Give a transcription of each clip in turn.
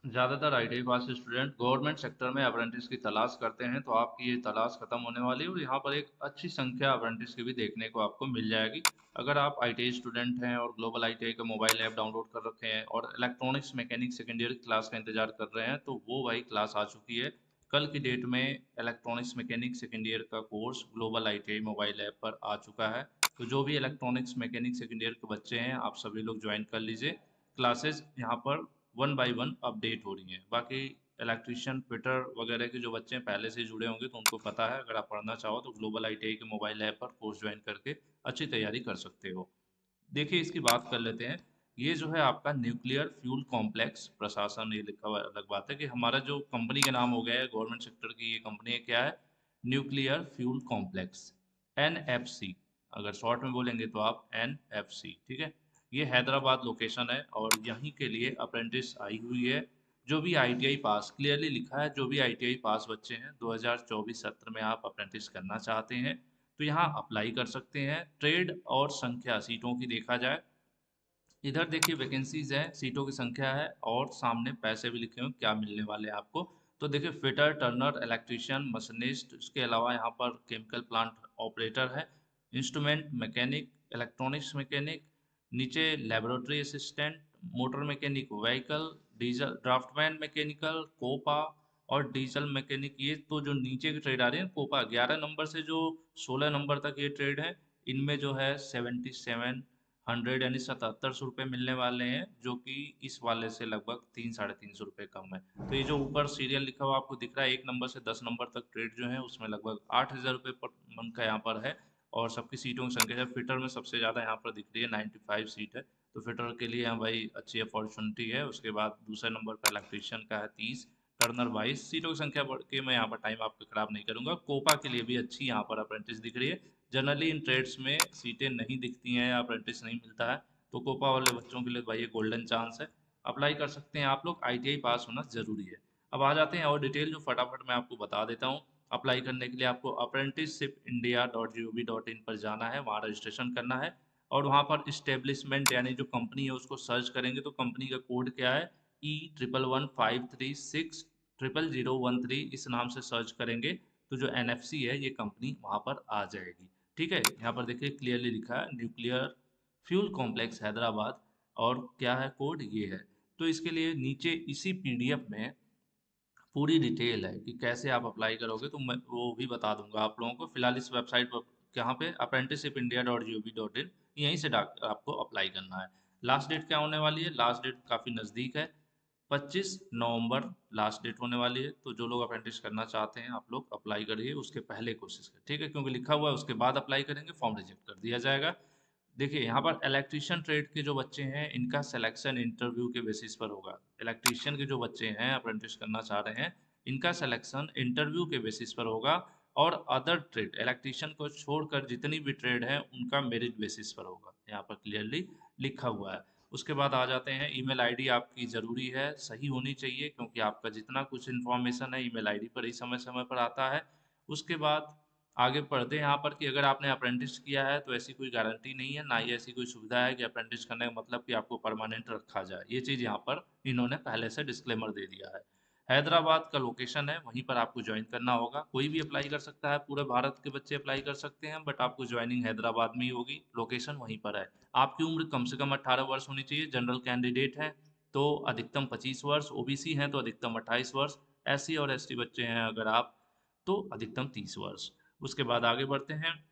ज़्यादातर ITI pass student government sector में apprentice की तलाश करते हैं, तो आपकी ये तलाश खत्म होने वाली है और यहाँ पर एक अच्छी संख्या अप्रेंटिस की भी देखने को आपको मिल जाएगी। अगर आप आईटीआई स्टूडेंट हैं और ग्लोबल आईटीआई का मोबाइल ऐप डाउनलोड कर रखे हैं और electronics mechanic second year class का इंतजार कर रहे हैं, तो वो भाई क्लास आ चुकी है। कल की डेट में इलेक्ट्रॉनिक्स मैकेनिक सेकेंड ईयर का course global ITI mobile app पर आ चुका है। तो जो भी इलेक्ट्रॉनिक्स मैकेनिक सेकेंड ईयर के बच्चे हैं, आप सभी लोग ज्वाइन कर लीजिए। क्लासेस यहाँ पर वन बाय वन अपडेट हो रही हैं। बाकी इलेक्ट्रिशियन फिटर वगैरह के जो बच्चे पहले से जुड़े होंगे तो उनको पता है, अगर आप पढ़ना चाहो तो ग्लोबल आईटीआई के मोबाइल ऐप पर कोर्स ज्वाइन करके अच्छी तैयारी कर सकते हो। देखिए इसकी बात कर लेते हैं। ये जो है आपका न्यूक्लियर फ्यूल कॉम्प्लेक्स प्रशासन, ये लिखा हुआ है, अलग बात है कि हमारा जो कंपनी का नाम हो गया है, गवर्नमेंट सेक्टर की ये कंपनी है, क्या है? Nuclear fuel complex, NFC. अगर शॉर्ट में बोलेंगे तो आप एनएफसी, ठीक है। ये हैदराबाद लोकेशन है और यहीं के लिए अप्रेंटिस आई हुई है। जो भी आईटीआई पास, क्लियरली लिखा है, जो भी आईटीआई पास बच्चे हैं 2024 सत्र में आप अप्रेंटिस करना चाहते हैं तो यहाँ अप्लाई कर सकते हैं। ट्रेड और संख्या सीटों की देखा जाए, इधर देखिए वैकेंसीज है, सीटों की संख्या है और सामने पैसे भी लिखे हुए क्या मिलने वाले हैं आपको। तो देखिए फिटर, टर्नर, इलेक्ट्रिशियन, मशीनिस्ट, इसके अलावा यहाँ पर केमिकल प्लांट ऑपरेटर है, इंस्ट्रूमेंट मैकेनिक, इलेक्ट्रॉनिक्स मैकेनिक, नीचे laboratory assistant, motor mechanic vehicle, diesel draughtsman mechanical, COPA और डीजल मैकेनिक। ये तो जो नीचे की ट्रेड आ रही है, कोपा 11 नंबर से जो 16 नंबर तक ये ट्रेड है, इनमें जो है 7700 यानी 7700 रुपये मिलने वाले हैं, जो कि इस वाले से लगभग 300-350 रुपये कम है। तो ये जो ऊपर सीरियल लिखा हुआ आपको दिख रहा है, 1 नंबर से 10 नंबर तक ट्रेड जो है उसमें लगभग 8000 रुपये पर मंथ का यहाँ पर है। और सबकी सीटों की संख्या, जब फिटर में सबसे ज़्यादा यहाँ पर दिख रही है, 95 सीट है। तो फिटर के लिए यहाँ भाई अच्छी अपॉर्चुनिटी है। उसके बाद दूसरे नंबर पर इलेक्ट्रीशियन का है 30, टर्नर 22। सीटों की संख्या बढ़ के मैं यहाँ पर टाइम आपका खराब नहीं करूँगा। कोपा के लिए भी अच्छी यहाँ पर अप्रेंटिस दिख रही है। जनरली इन ट्रेड्स में सीटें नहीं दिखती हैं या अप्रेंटिस नहीं मिलता है, तो कोपा वाले बच्चों के लिए भाई ये गोल्डन चांस है। अप्लाई कर सकते हैं आप लोग, आईटीआई पास होना जरूरी है। अब आ जाते हैं और डिटेल जो फटाफट मैं आपको बता देता हूँ। अप्लाई करने के लिए आपको apprenticeshipindia.gov.in पर जाना है, वहाँ रजिस्ट्रेशन करना है और वहाँ पर इस्टेब्लिशमेंट यानी जो कंपनी है उसको सर्च करेंगे तो कंपनी का कोड क्या है, E 1115360013, इस नाम से सर्च करेंगे तो जो एनएफसी है ये कंपनी वहाँ पर आ जाएगी। ठीक है, यहाँ पर देखिए क्लियरली लिखा है न्यूक्लियर फ्यूल कॉम्प्लेक्स हैदराबाद, और क्या है कोड, ये है। तो इसके लिए नीचे इसी पीडीएफ में पूरी डिटेल है कि कैसे आप अप्लाई करोगे, तो मैं वो भी बता दूंगा आप लोगों को। फिलहाल इस वेबसाइट पर, यहाँ पे apprenticeshipindia.gov.in, यहीं से आपको अप्लाई करना है। लास्ट डेट क्या होने वाली है? लास्ट डेट काफ़ी नज़दीक है, 25 नवंबर लास्ट डेट होने वाली है। तो जो लोग अप्रेंटिस करना चाहते हैं आप लोग अप्लाई करिए, उसके पहले कोशिश करें, ठीक है, क्योंकि लिखा हुआ है उसके बाद अप्लाई करेंगे फॉर्म रिजेक्ट कर दिया जाएगा। देखिए यहाँ पर इलेक्ट्रिशियन ट्रेड के जो बच्चे हैं इनका सिलेक्शन इंटरव्यू के बेसिस पर होगा। इलेक्ट्रिशियन के जो बच्चे हैं अप्रेंटिस करना चाह रहे हैं, इनका सिलेक्शन इंटरव्यू के बेसिस पर होगा। और अदर ट्रेड, इलेक्ट्रिशियन को छोड़कर जितनी भी ट्रेड है उनका मेरिट बेसिस पर होगा, यहाँ पर क्लियरली लिखा हुआ है। उसके बाद आ जाते हैं, ईमेल आईडी आपकी ज़रूरी है, सही होनी चाहिए, क्योंकि आपका जितना कुछ इन्फॉर्मेशन है ईमेल आईडी पर ही समय समय पर आता है। उसके बाद आगे बढ़ते हैं यहाँ पर कि अगर आपने अप्रेंटिस किया है तो ऐसी कोई गारंटी नहीं है, ना ही ऐसी कोई सुविधा है कि अप्रेंटिस करने का मतलब कि आपको परमानेंट रखा जाए। ये चीज़ यहाँ पर इन्होंने पहले से डिस्क्लेमर दे दिया है। हैदराबाद का लोकेशन है, वहीं पर आपको ज्वाइन करना होगा। कोई भी अप्लाई कर सकता है, पूरे भारत के बच्चे अप्लाई कर सकते हैं, बट आपको ज्वाइनिंग हैदराबाद में ही होगी, लोकेशन वहीं पर है। आपकी उम्र कम से कम 18 वर्ष होनी चाहिए। जनरल कैंडिडेट हैं तो अधिकतम 25 वर्ष, ओबीसी हैं तो अधिकतम 28 वर्ष, एससी और एसटी बच्चे हैं अगर आप तो अधिकतम 30 वर्ष। उसके बाद आगे बढ़ते हैं।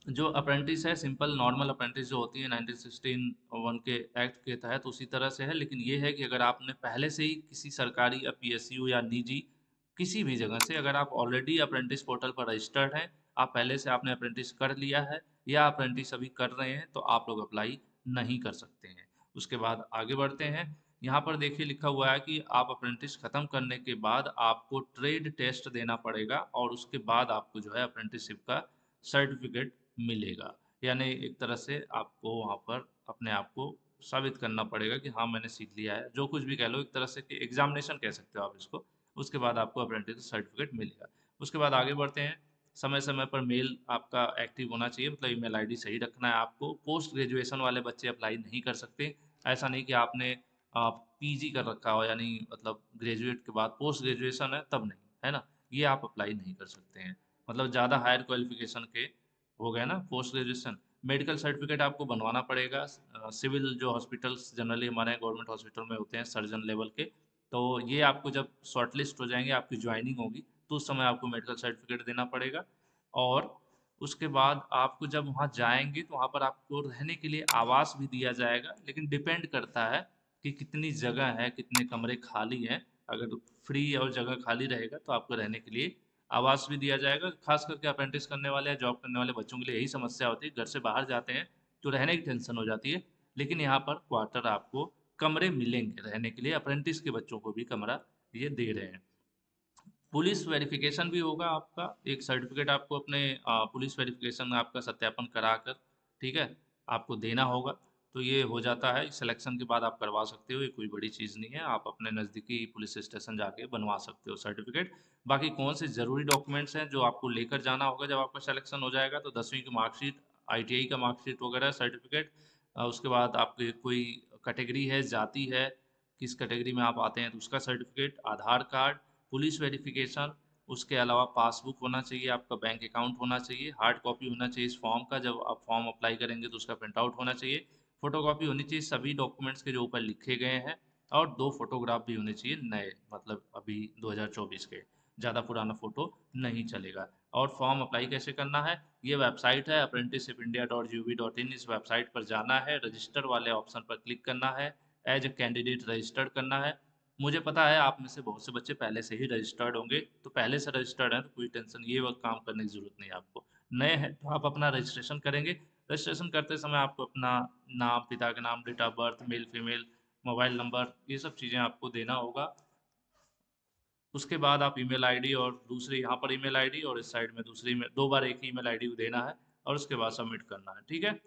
जो अप्रेंटिस है, सिंपल नॉर्मल अप्रेंटिस जो होती है 1961 के एक्ट के तहत, उसी तरह से है। लेकिन ये है कि अगर आपने पहले से ही किसी सरकारी या पीएसयू या निजी किसी भी जगह से, अगर आप ऑलरेडी अप्रेंटिस पोर्टल पर रजिस्टर्ड हैं, आप पहले से आपने अप्रेंटिस कर लिया है या अप्रेंटिस अभी कर रहे हैं, तो आप लोग अप्लाई नहीं कर सकते हैं। उसके बाद आगे बढ़ते हैं। यहाँ पर देखिए लिखा हुआ है कि आप अप्रेंटिस खत्म करने के बाद आपको ट्रेड टेस्ट देना पड़ेगा और उसके बाद आपको जो है अप्रेंटिसशिप का सर्टिफिकेट मिलेगा। यानी एक तरह से आपको वहाँ पर अपने आप को साबित करना पड़ेगा कि हाँ मैंने सीख लिया है, जो कुछ भी कह लो, एक तरह से कि एग्जामिनेशन कह सकते हो आप इसको। उसके बाद आपको अप्रेंटिस सर्टिफिकेट मिलेगा। उसके बाद आगे बढ़ते हैं। समय समय पर मेल आपका एक्टिव होना चाहिए, मतलब ईमेल आईडी सही रखना है आपको। पोस्ट ग्रेजुएशन वाले बच्चे अप्लाई नहीं कर सकते। ऐसा नहीं कि आपने आप पीजी कर रखा हो, यानी मतलब ग्रेजुएट के बाद पोस्ट ग्रेजुएशन है तब नहीं, है ना, ये आप अप्लाई नहीं कर सकते हैं। मतलब ज़्यादा हायर क्वालिफिकेशन के हो गए ना, पोस्ट ग्रेजुएशन। मेडिकल सर्टिफिकेट आपको बनवाना पड़ेगा। सिविल जो हॉस्पिटल्स जनरली हमारे गवर्नमेंट हॉस्पिटल में होते हैं सर्जन लेवल के, तो ये आपको जब शॉर्टलिस्ट हो जाएंगे, आपकी ज्वाइनिंग होगी, तो उस समय आपको मेडिकल सर्टिफिकेट देना पड़ेगा। और उसके बाद आपको जब वहाँ जाएंगे तो वहाँ पर आपको रहने के लिए आवास भी दिया जाएगा, लेकिन डिपेंड करता है कि कितनी जगह है, कितने कमरे खाली हैं। अगर फ्री और जगह खाली रहेगा तो आपको रहने के लिए आवास भी दिया जाएगा। खास करके अप्रेंटिस करने वाले या जॉब करने वाले बच्चों के लिए यही समस्या होती है, घर से बाहर जाते हैं तो रहने की टेंशन हो जाती है। लेकिन यहाँ पर क्वार्टर आपको कमरे मिलेंगे रहने के लिए, अप्रेंटिस के बच्चों को भी कमरा ये दे रहे हैं। पुलिस वेरिफिकेशन भी होगा आपका, एक सर्टिफिकेट आपको अपने पुलिस वेरिफिकेशन आपका सत्यापन कराकर, ठीक है, आपको देना होगा। तो ये हो जाता है, सिलेक्शन के बाद आप करवा सकते हो, ये कोई बड़ी चीज़ नहीं है, आप अपने नज़दीकी पुलिस स्टेशन जाके बनवा सकते हो सर्टिफिकेट। बाकी कौन से ज़रूरी डॉक्यूमेंट्स हैं जो आपको लेकर जाना होगा जब आपका सिलेक्शन हो जाएगा, तो 10वीं की मार्कशीट, आईटीआई का मार्कशीट वगैरह सर्टिफिकेट। उसके बाद आपकी कोई कैटेगरी है, जाति है, किस कैटेगरी में आप आते हैं तो उसका सर्टिफिकेट, आधार कार्ड, पुलिस वेरिफिकेशन। उसके अलावा पासबुक होना चाहिए, आपका बैंक अकाउंट होना चाहिए, हार्ड कॉपी होना चाहिए इस फॉर्म का, जब आप फॉर्म अप्लाई करेंगे तो उसका प्रिंट आउट होना चाहिए, फोटोकॉपी होनी चाहिए सभी डॉक्यूमेंट्स के जो ऊपर लिखे गए हैं, और 2 फोटोग्राफ भी होने चाहिए नए, मतलब अभी 2024 के, ज़्यादा पुराना फोटो नहीं चलेगा। और फॉर्म अप्लाई कैसे करना है, ये वेबसाइट है apprenticeshipindia.gov.in, इस वेबसाइट पर जाना है, रजिस्टर वाले ऑप्शन पर क्लिक करना है, एज ए कैंडिडेट रजिस्टर्ड करना है। मुझे पता है आप में से बहुत से बच्चे पहले से ही रजिस्टर्ड होंगे, तो पहले से रजिस्टर्ड हैं तो कोई टेंशन, ये वक्त काम करने की ज़रूरत नहीं है आपको। नए हैं तो आप अपना रजिस्ट्रेशन करेंगे। रजिस्ट्रेशन करते समय आपको अपना नाम, पिता का नाम, date of birth, male female, mobile number, ये सब चीज़ें आपको देना होगा। उसके बाद आप ईमेल आईडी, और दूसरी यहाँ पर ईमेल आईडी और इस साइड में दूसरी में 2 बार एक ही ईमेल आईडी को देना है, और उसके बाद सबमिट करना है, ठीक है।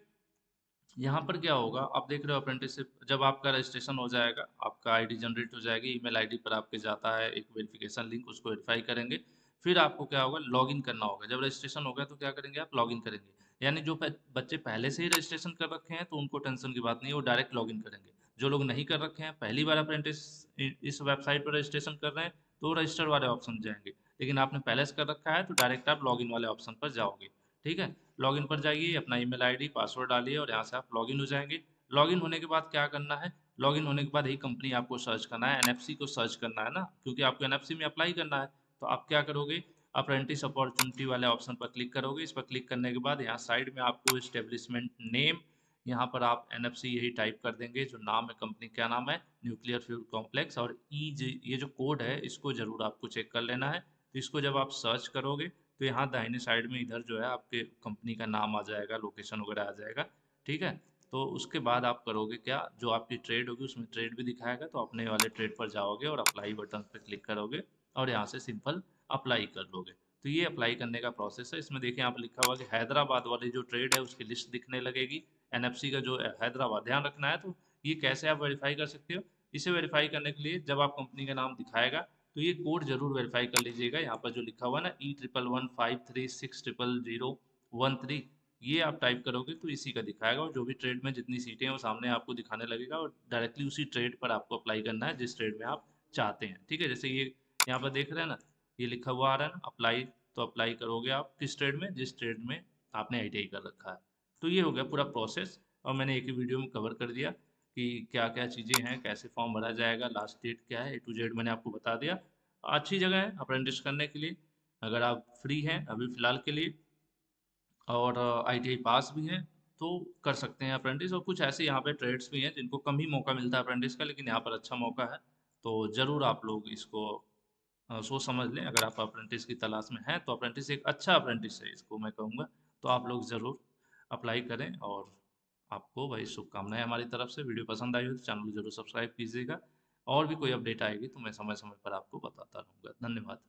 यहाँ पर क्या होगा, आप देख रहे हो अप्रेंटिसशिप, जब आपका रजिस्ट्रेशन हो जाएगा, आपका आईडी जनरेट हो जाएगी, ईमेल आईडी पर आपके जाता है एक वेरिफिकेशन लिंक, उसको वेरीफाई करेंगे। फिर आपको क्या होगा, लॉगिन करना होगा। जब रजिस्ट्रेशन हो गया तो क्या करेंगे, आप लॉगिन करेंगे। यानी जो बच्चे पहले से ही रजिस्ट्रेशन कर रखे हैं तो उनको टेंशन की बात नहीं है, वो डायरेक्ट लॉगिन करेंगे। जो लोग नहीं कर रखे हैं, पहली बार अप्रेंटिस इस वेबसाइट पर रजिस्ट्रेशन कर रहे हैं, तो रजिस्टर वाले ऑप्शन जाएंगे। लेकिन आपने पहले से कर रखा है तो डायरेक्ट आप लॉगिन वाले ऑप्शन पर जाओगे, ठीक है। लॉगिन पर जाइए, अपना ईमेल आईडी पासवर्ड डालिए, और यहाँ से आप लॉगिन हो जाएंगे। लॉगिन होने के बाद क्या करना है, लॉगिन होने के बाद यही कंपनी आपको सर्च करना है, एनएफसी को सर्च करना है ना, क्योंकि आपको एनएफसी में अप्लाई करना है। तो आप क्या करोगे, अप्रेंटिस अपॉर्चुनिटी वाले ऑप्शन पर क्लिक करोगे। इस पर क्लिक करने के बाद यहाँ साइड में आपको इस्टेब्लिशमेंट नेम, यहाँ पर आप एनएफसी यही टाइप कर देंगे, जो नाम है कंपनी, क्या नाम है, न्यूक्लियर फ्यूल कॉम्प्लेक्स, और ये जो कोड है इसको जरूर आपको चेक कर लेना है। तो इसको जब आप सर्च करोगे तो यहाँ दाहिने साइड में इधर जो है आपके कंपनी का नाम आ जाएगा, लोकेशन वगैरह आ जाएगा, ठीक है। तो उसके बाद आप करोगे क्या, जो आपकी ट्रेड होगी उसमें ट्रेड भी दिखाएगा, तो अपने वाले ट्रेड पर जाओगे और अप्लाई बटन पर क्लिक करोगे, और यहाँ से सिंपल अप्लाई कर लोगे। तो ये अप्लाई करने का प्रोसेस है। इसमें देखिए यहाँ पर लिखा हुआ कि हैदराबाद वाली जो ट्रेड है उसकी लिस्ट दिखने लगेगी, एनएफसी का जो हैदराबाद, ध्यान रखना है। तो ये कैसे आप वेरीफाई कर सकते हो, इसे वेरीफाई करने के लिए जब आप कंपनी का नाम दिखाएगा तो ये कोड जरूर वेरीफाई कर लीजिएगा। यहाँ पर जो लिखा हुआ है ना, E1115360013, ये आप टाइप करोगे तो इसी का दिखाएगा, और जो भी ट्रेड में जितनी सीटें हैं वो सामने आपको दिखाने लगेगा, और डायरेक्टली उसी ट्रेड पर आपको अप्लाई करना है जिस ट्रेड में आप चाहते हैं, ठीक है। जैसे ये यहाँ पर देख रहे हैं ना, ये लिखा हुआ आ रहा है ना अप्लाई, तो अप्लाई करोगे आप किस ट्रेड में, जिस ट्रेड में आपने आईटीआई कर रखा है। तो ये हो गया पूरा प्रोसेस, और मैंने एक ही वीडियो में कवर कर दिया कि क्या क्या चीज़ें हैं, कैसे फॉर्म भरा जाएगा, लास्ट डेट क्या है, A to Z मैंने आपको बता दिया। अच्छी जगह है अप्रेंटिस करने के लिए, अगर आप फ्री हैं अभी फ़िलहाल के लिए, और आईटीआई पास भी हैं तो कर सकते हैं अप्रेंटिस। और कुछ ऐसे यहाँ पे ट्रेड्स भी हैं जिनको कम ही मौका मिलता है अप्रेंटिस का, लेकिन यहाँ पर अच्छा मौका है। तो ज़रूर आप लोग इसको सोच समझ लें। अगर आप अप्रेंटिस की तलाश में हैं तो अप्रेंटिस एक अच्छा अप्रेंटिस है, इसको मैं कहूँगा। तो आप लोग ज़रूर अप्लाई करें, और आपको वही शुभकामनाएं हमारी तरफ से। वीडियो पसंद आई हो तो चैनल को जरूर सब्सक्राइब कीजिएगा, और भी कोई अपडेट आएगी तो मैं समय समय पर आपको बताता रहूँगा। धन्यवाद।